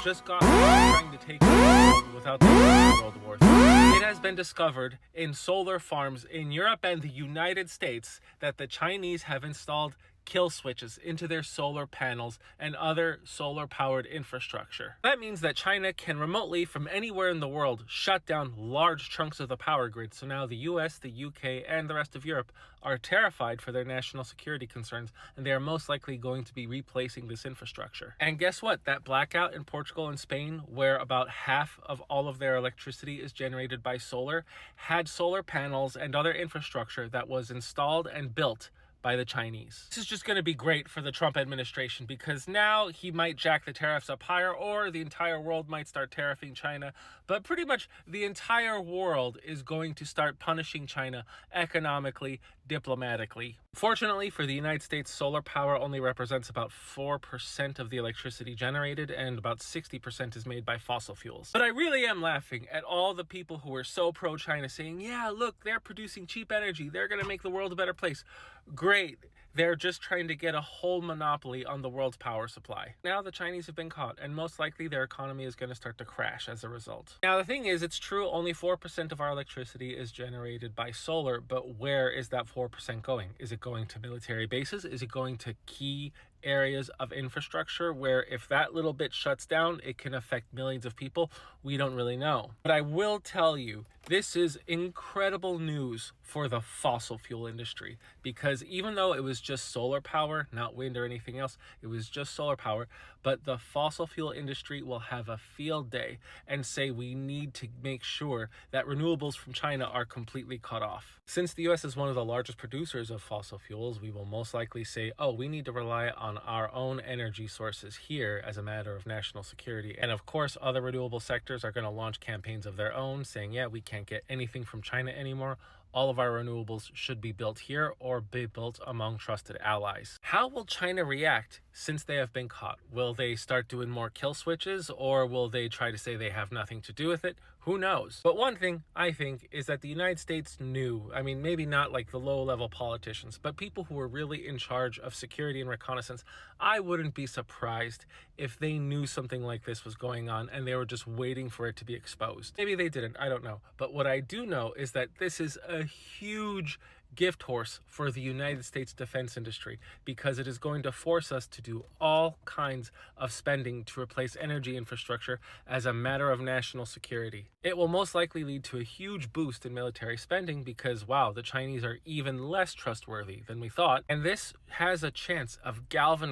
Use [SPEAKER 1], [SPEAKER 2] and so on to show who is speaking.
[SPEAKER 1] just got trying to take over the world without the World War III. It has been discovered in solar farms in Europe and the United States that the Chinese have installed kill switches into their solar panels and other solar powered infrastructure. That means that China can remotely from anywhere in the world shut down large chunks of the power grid. So now the US, the UK, and the rest of Europe are terrified for their national security concerns, and they are most likely going to be replacing this infrastructure. And guess what? That blackout in Portugal and Spain, where about half of all of their electricity is generated by solar, had solar panels and other infrastructure that was installed and built by the Chinese. This is just going to be great for the Trump administration because now he might jack the tariffs up higher, or the entire world might start tariffing China, but pretty much the entire world is going to start punishing China economically, diplomatically. Fortunately for the United States, solar power only represents about 4% of the electricity generated, and about 60% is made by fossil fuels. But I really am laughing at all the people who are so pro-China saying, yeah, look, they're producing cheap energy, they're going to make the world a better place. Great. They're just trying to get a whole monopoly on the world's power supply. Now the Chinese have been caught, and most likely their economy is going to start to crash as a result. Now the thing is, it's true, only 4% of our electricity is generated by solar, but where is that 4% going? Is it going to military bases? Is it going to key areas of infrastructure where if that little bit shuts down, it can affect millions of people? We don't really know. But I will tell you, this is incredible news for the fossil fuel industry, because even though it was just solar power, not wind or anything else, it was just solar power, but the fossil fuel industry will have a field day and say we need to make sure that renewables from China are completely cut off. Since the US is one of the largest producers of fossil fuels, we will most likely say, oh, we need to rely on our own energy sources here as a matter of national security. And of course, other renewable sectors are going to launch campaigns of their own saying, yeah, we can't get anything from China anymore. All of our renewables should be built here or be built among trusted allies. How will China react since they have been caught? Will they start doing more kill switches, or will they try to say they have nothing to do with it? Who knows? But one thing I think is that the United States knew, I mean, maybe not like the low-level politicians, but people who were really in charge of security and reconnaissance, I wouldn't be surprised if they knew something like this was going on and they were just waiting for it to be exposed. Maybe they didn't, I don't know. But what I do know is that this is a huge gift horse for the United States defense industry, because it is going to force us to do all kinds of spending to replace energy infrastructure as a matter of national security. It will most likely lead to a huge boost in military spending because, wow, the Chinese are even less trustworthy than we thought, and this has a chance of galvanizing